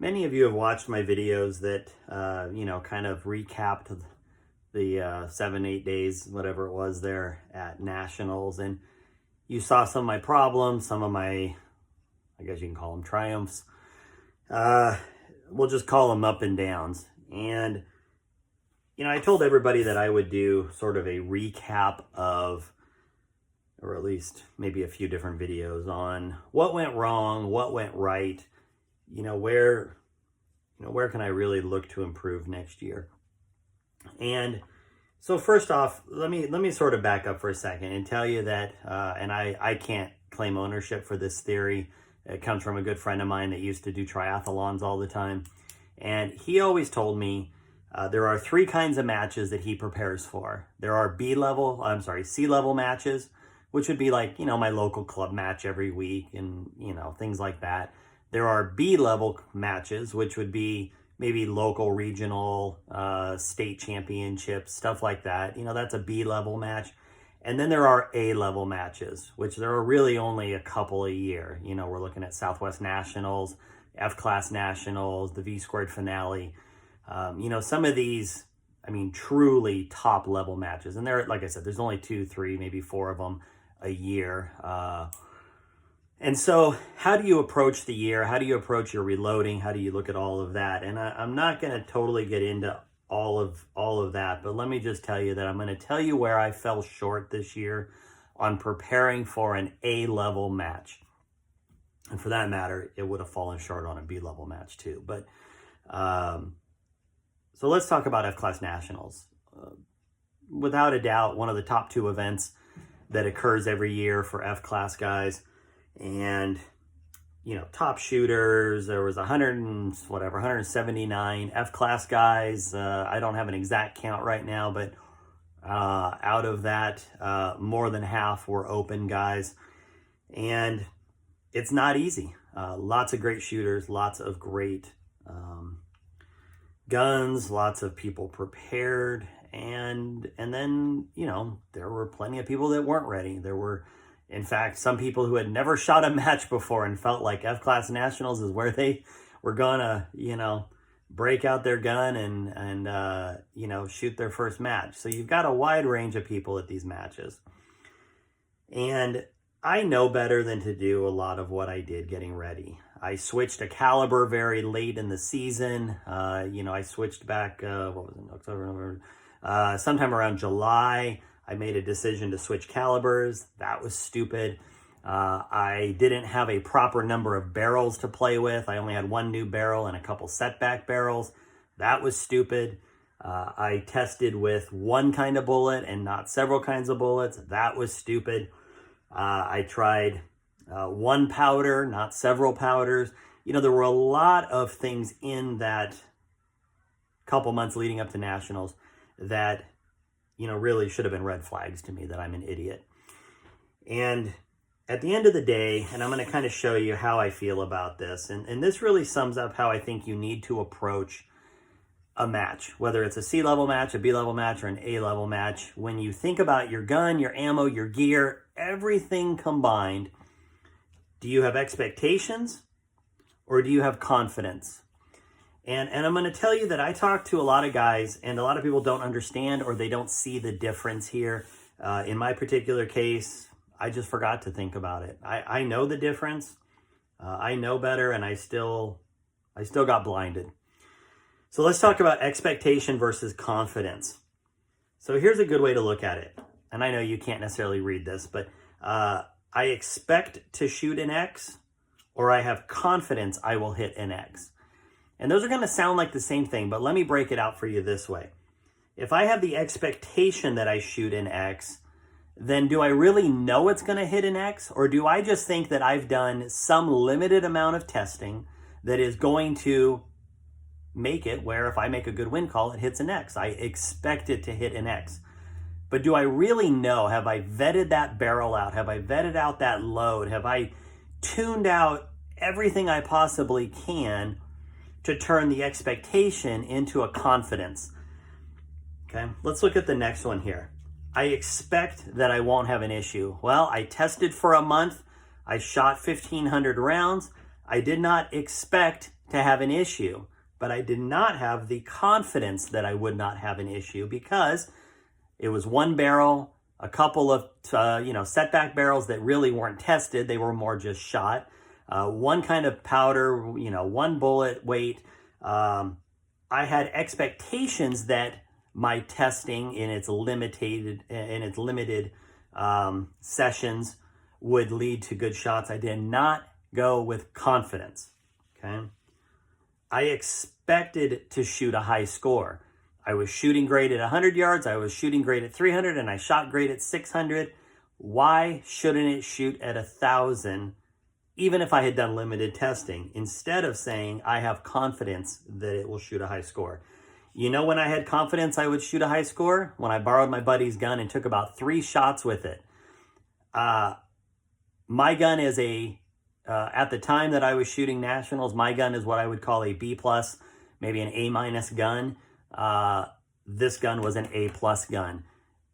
Many of you have watched my videos that, kind of recapped the 7, 8 days, whatever it was there at Nationals. And you saw some of my problems, some of my, I guess you can call them triumphs. We'll just call them up and downs. And, I told everybody that I would do sort of a recap of, or at least maybe a few different videos on what went wrong, what went right, where can I really look to improve next year? And so first off, let me sort of back up for a second and tell you that, and I can't claim ownership for this theory. It comes from a good friend of mine that used to do triathlons all the time. And he always told me there are 3 kinds of matches that he prepares for. There are C-level matches, which would be like, my local club match every week and, things like that. There are B-level matches, which would be maybe local, regional, state championships, stuff like that. That's a B-level match. And then there are A-level matches, which there are really only a couple a year. We're looking at Southwest Nationals, F-Class Nationals, the V-Squared Finale. Some of these, truly top-level matches. And there, like I said, there's only 2, 3, maybe 4 of them a year. And so how do you approach the year? How do you approach your reloading? How do you look at all of that? And I'm not going to totally get into all of that, but let me just tell you that I'm going to tell you where I fell short this year on preparing for an A-level match. And for that matter, it would have fallen short on a B-level match too. But so let's talk about F-Class Nationals. Without a doubt, one of the top 2 events that occurs every year for F-Class guys. And, top shooters, there was 179 F-Class guys. I don't have an exact count right now, but out of that, more than half were open guys. And it's not easy. Lots of great shooters, lots of great guns, lots of people prepared. And then, there were plenty of people that weren't ready. There were, in fact, some people who had never shot a match before and felt like F-Class Nationals is where they were gonna, break out their gun and shoot their first match. So you've got a wide range of people at these matches. And I know better than to do a lot of what I did getting ready. I switched a caliber very late in the season. I switched back, October, November, sometime around July. I made a decision to switch calibers. That was stupid. I didn't have a proper number of barrels to play with. I only had 1 new barrel and a couple setback barrels. That was stupid. I tested with 1 kind of bullet and not several kinds of bullets. That was stupid. I tried 1 powder, not several powders. There were a lot of things in that couple months leading up to Nationals that really should have been red flags to me that I'm an idiot. And at the end of the day, and I'm going to kind of show you how I feel about this, and this really sums up how I think you need to approach a match, whether it's a C-level match, a B-level match, or an A-level match. When you think about your gun, your ammo, your gear, everything combined, do you have expectations or do you have confidence? And I'm going to tell you that I talk to a lot of guys, and a lot of people don't understand or they don't see the difference here. In my particular case, I just forgot to think about it. I know the difference. I know better, and I still got blinded. So let's talk about expectation versus confidence. So here's a good way to look at it. And I know you can't necessarily read this, but I expect to shoot an X, or I have confidence I will hit an X. And those are going to sound like the same thing, but let me break it out for you this way. If I have the expectation that I shoot an X, then do I really know it's going to hit an X? Or do I just think that I've done some limited amount of testing that is going to make it where if I make a good wind call, it hits an X? I expect it to hit an X. But do I really know? Have I vetted that barrel out? Have I vetted out that load? Have I tuned out everything I possibly can to turn the expectation into a confidence? Okay, let's look at the next one here. I expect that I won't have an issue. Well, I tested for a month. I shot 1,500 rounds. I did not expect to have an issue, but I did not have the confidence that I would not have an issue because it was one barrel, a couple of setback barrels that really weren't tested. They were more just shot. One kind of powder, one bullet weight. I had expectations that my testing in its limited sessions would lead to good shots. I did not go with confidence. Okay, I expected to shoot a high score. I was shooting great at 100 yards. I was shooting great at 300, and I shot great at 600. Why shouldn't it shoot at 1,000, even if I had done limited testing, instead of saying I have confidence that it will shoot a high score? You know when I had confidence I would shoot a high score? When I borrowed my buddy's gun and took about 3 shots with it. My gun is at the time that I was shooting nationals, my gun is what I would call a B+, maybe an A- gun. This gun was an A+ gun.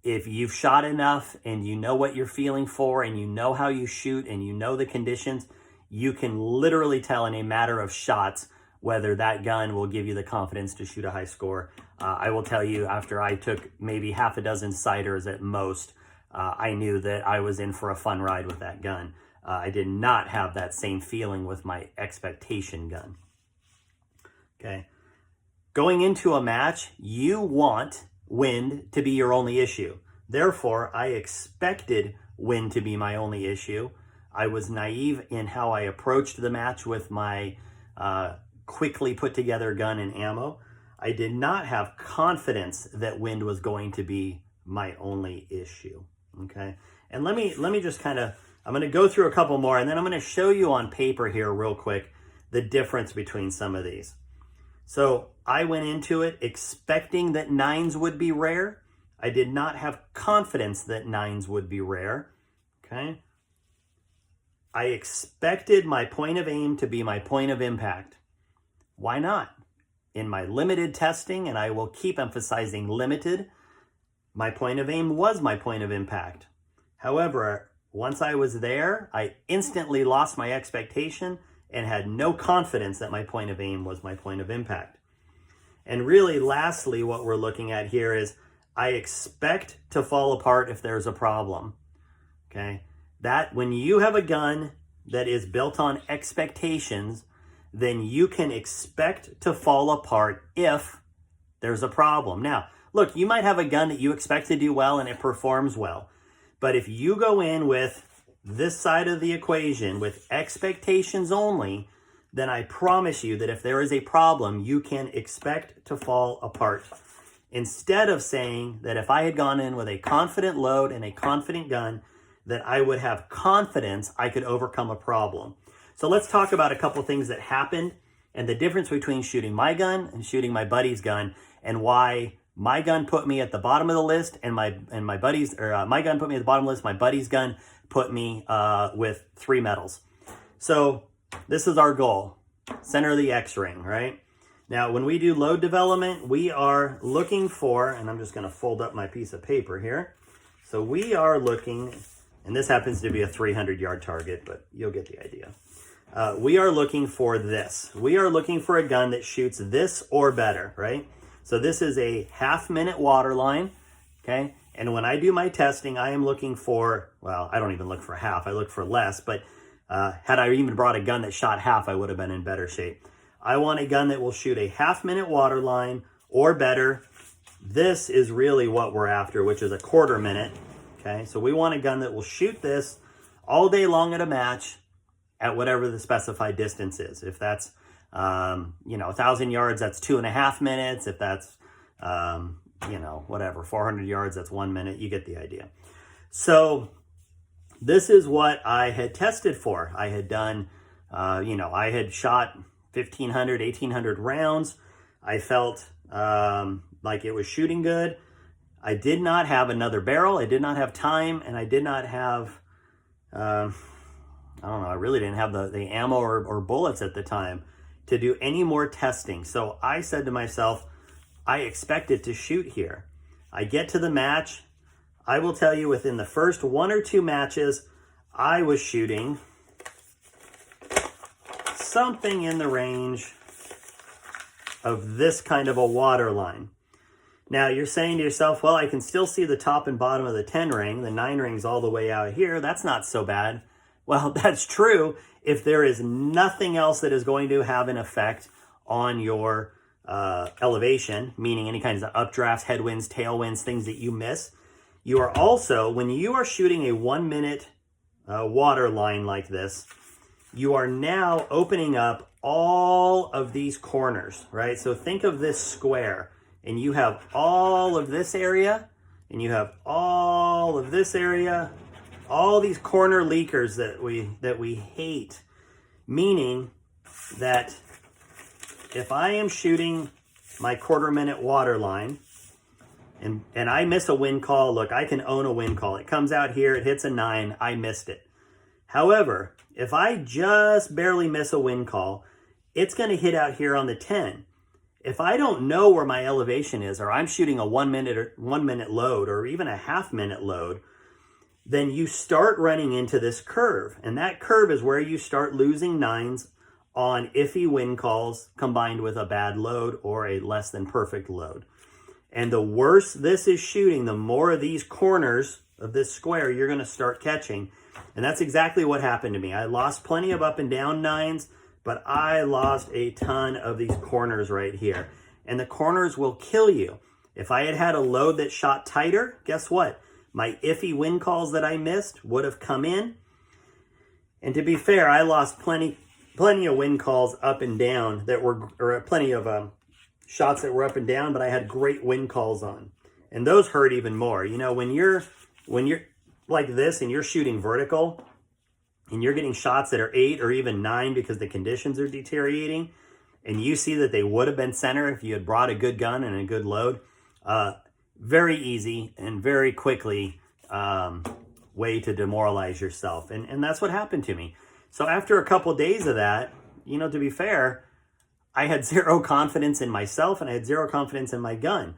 If you've shot enough and you know what you're feeling for and you know how you shoot and you know the conditions, you can literally tell in a matter of shots whether that gun will give you the confidence to shoot a high score. I will tell you, after I took maybe half a dozen sighters at most, I knew that I was in for a fun ride with that gun. I did not have that same feeling with my expectation gun. Okay. Going into a match, you want wind to be your only issue. Therefore, I expected wind to be my only issue. I was naive in how I approached the match with my quickly put together gun and ammo. I did not have confidence that wind was going to be my only issue. Okay. And let me just I'm going to go through a couple more, and then I'm going to show you on paper here real quick the difference between some of these. So I went into it expecting that 9s would be rare. I did not have confidence that 9s would be rare. Okay. I expected my point of aim to be my point of impact. Why not? In my limited testing, and I will keep emphasizing limited, my point of aim was my point of impact. However, once I was there, I instantly lost my expectation and had no confidence that my point of aim was my point of impact. And really, lastly, what we're looking at here is I expect to fall apart if there's a problem. Okay? That when you have a gun that is built on expectations, then you can expect to fall apart if there's a problem. Now, look, you might have a gun that you expect to do well and it performs well. But if you go in with this side of the equation with expectations only, then I promise you that if there is a problem, you can expect to fall apart. Instead of saying that if I had gone in with a confident load and a confident gun, that I would have confidence I could overcome a problem. So let's talk about a couple things that happened and the difference between shooting my gun and shooting my buddy's gun, and why my gun put me at the bottom of the list and my gun put me at the bottom of the list. My buddy's gun put me with 3 medals. So this is our goal. Center of the X ring, right? Now, when we do load development, we are looking for, and I'm just going to fold up my piece of paper here. So we are looking, and this happens to be a 300-yard target, but you'll get the idea. We are looking for this. We are looking for a gun that shoots this or better, right? So this is a half-minute water line, okay? And when I do my testing, I am looking for, well, I don't even look for half. I look for less, but had I even brought a gun that shot half, I would have been in better shape. I want a gun that will shoot a half-minute water line or better. This is really what we're after, which is a quarter minute, okay? So we want a gun that will shoot this all day long at a match at whatever the specified distance is. If that's 1,000 yards, that's 2.5 minutes. If that's, 400 yards, that's 1 minute. You get the idea. So this is what I had tested for. I had done, I had shot 1,500, 1,800 rounds. I felt like it was shooting good. I did not have another barrel. I did not have time, and I did not have, I really didn't have the ammo or bullets at the time to do any more testing. So I said to myself, I expected to shoot here. I get to the match. I will tell you, within the first 1 or 2 matches, I was shooting something in the range of this kind of a water line. Now you're saying to yourself, well, I can still see the top and bottom of the 10 ring. The 9 ring's all the way out here. That's not so bad. Well, that's true if there is nothing else that is going to have an effect on your elevation, meaning any kinds of updrafts, headwinds, tailwinds, things that you miss. You are also, when you are shooting a 1 minute water line like this, you are now opening up all of these corners, right? So think of this square, and you have all of this area, and you have all of this area, all these corner leakers that we hate, meaning that if I am shooting my 1/4 minute water line and I miss a wind call, look, I can own a wind call. It comes out here, it hits a 9, I missed it. However, if I just barely miss a wind call, it's going to hit out here on the 10. If I don't know where my elevation is, or I'm shooting a 1 minute load, or even a 1/2 minute load, then you start running into this curve. And that curve is where you start losing 9s on iffy wind calls combined with a bad load or a less than perfect load. And the worse this is shooting, the more of these corners of this square you're going to start catching. And that's exactly what happened to me. I lost plenty of up and down 9s, but I lost a ton of these corners right here. And the corners will kill you. If I had had a load that shot tighter, guess what? My iffy wind calls that I missed would have come in. And to be fair, I lost plenty of wind calls up and down that were, or plenty of shots that were up and down, but I had great wind calls on. And those hurt even more. You know, when you're like this and you're shooting vertical and you're getting shots that are 8 or even 9 because the conditions are deteriorating, and you see that they would have been center if you had brought a good gun and a good load, very easy and very quickly way to demoralize yourself. And that's what happened to me. So after a couple of days of that, you know, to be fair, I had zero confidence in myself and I had zero confidence in my gun.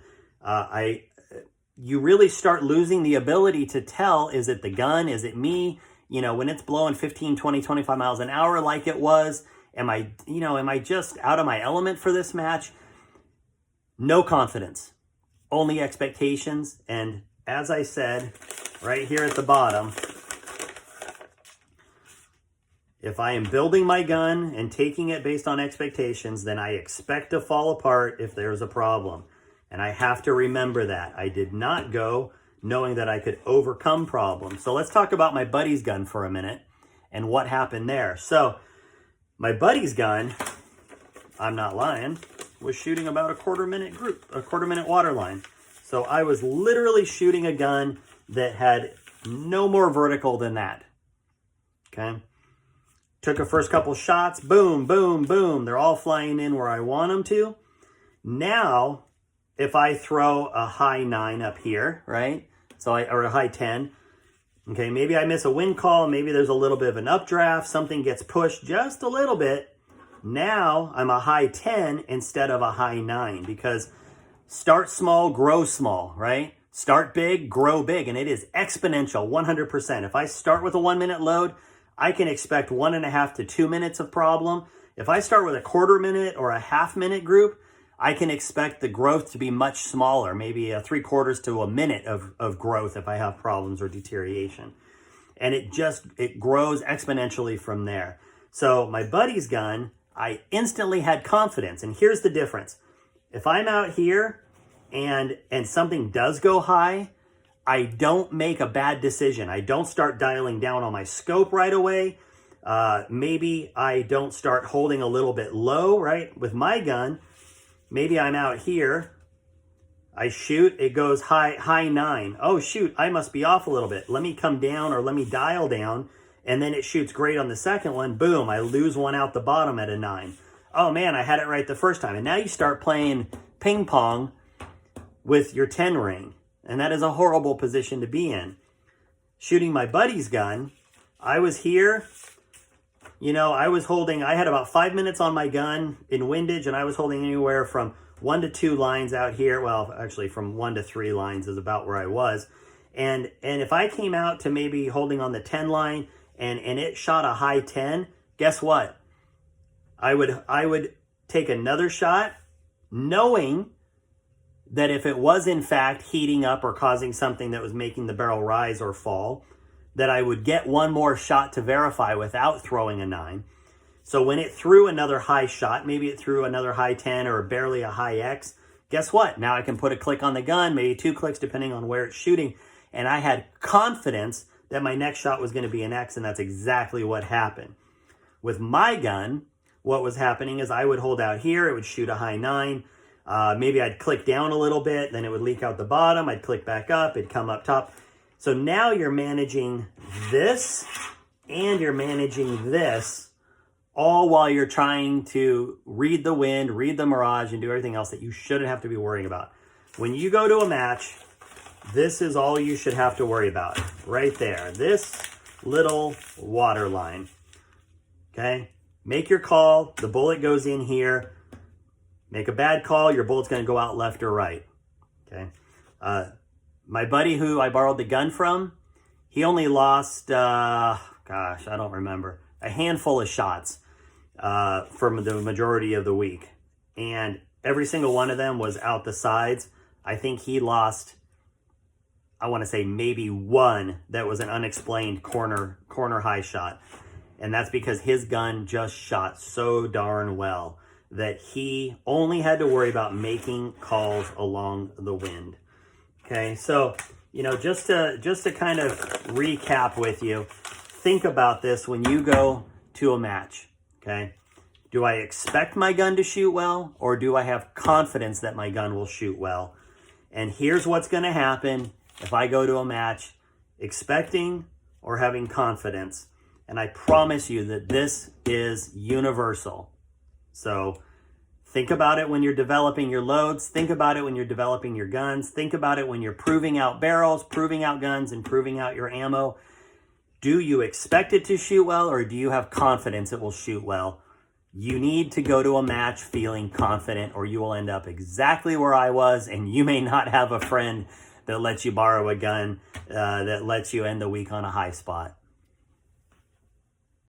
You really start losing the ability to tell, is it the gun? Is it me? You know, when it's blowing 15, 20, 25 miles an hour like it was, am I just out of my element for this match? No confidence, only expectations. And as I said, right here at the bottom, if I am building my gun and taking it based on expectations, then I expect to fall apart if there's a problem. And I have to remember that. I did not go knowing that I could overcome problems. So let's talk about my buddy's gun for a minute and what happened there. So my buddy's gun, I'm not lying, was shooting about a 1/4 minute water line. So I was literally shooting a gun that had no more vertical than that. Okay. Took a first couple shots, boom, boom, boom. They're all flying in where I want them to. Now, if I throw a high 9 up here, right? Or a high 10. Okay, maybe I miss a wind call. Maybe there's a little bit of an updraft. Something gets pushed just a little bit. Now I'm a high 10 instead of a high 9, because start small, grow small, right? Start big, grow big. And it is exponential, 100%. If I start with a 1 minute load, I can expect 1.5 to 2 minutes of problem. If I start with a 1/4 minute or a 1/2 minute group, I can expect the growth to be much smaller, maybe a 3/4 to a minute of growth if I have problems or deterioration. And it grows exponentially from there. So my buddy's gun, I instantly had confidence. And here's the difference. If I'm out here and something does go high, I don't make a bad decision. I don't start dialing down on my scope right away. Maybe I don't start holding a little bit low, right? With my gun, maybe I'm out here. I shoot, it goes high 9. Oh shoot, I must be off a little bit. Let me come down or let me dial down. And then it shoots great on the second one. Boom, I lose one out the bottom at a 9. Oh man, I had it right the first time. And now you start playing ping pong with your 10 ring. And that is a horrible position to be in. Shooting my buddy's gun, I was here, you know, I had about 5 minutes on my gun in windage, and I was holding anywhere from 1 to 2 lines out here. Well, actually from 1 to 3 lines is about where I was. And if I came out to maybe holding on the 10 line and it shot a high 10, guess what? I would take another shot knowing that if it was in fact heating up or causing something that was making the barrel rise or fall, that I would get one more shot to verify without throwing a 9. So when it threw another high shot, maybe it threw another high 10 or barely a high X, guess what? Now I can put a click on the gun, maybe 2 clicks depending on where it's shooting, and I had confidence that my next shot was going to be an X, and that's exactly what happened. With my gun, what was happening is I would hold out here, it would shoot a high 9, maybe I'd click down a little bit, then it would leak out the bottom, I'd click back up, it'd come up top. So now you're managing this and you're managing this, all while you're trying to read the wind, read the mirage, and do everything else that you shouldn't have to be worrying about. When you go to a match, this is all you should have to worry about. Right there. This little water line. Okay? Make your call. The bullet goes in here. Make a bad call. Your bullet's going to go out left or right. Okay? My buddy who I borrowed the gun from, he only lost, I don't remember, a handful of shots for the majority of the week. And every single one of them was out the sides. I think he lost, I want to say maybe one that was an unexplained corner high shot. And that's because his gun just shot so darn well that he only had to worry about making calls along the wind. Okay, so, just to kind of recap with you, think about this when you go to a match, okay? Do I expect my gun to shoot well, or do I have confidence that my gun will shoot well? And here's what's going to happen if I go to a match expecting or having confidence. And I promise you that this is universal. So think about it when you're developing your loads. Think about it when you're developing your guns. Think about it when you're proving out barrels, proving out guns, and proving out your ammo. Do you expect it to shoot well, or do you have confidence it will shoot well? You need to go to a match feeling confident, or you will end up exactly where I was, and you may not have a friend that lets you borrow a gun that lets you end the week on a high spot.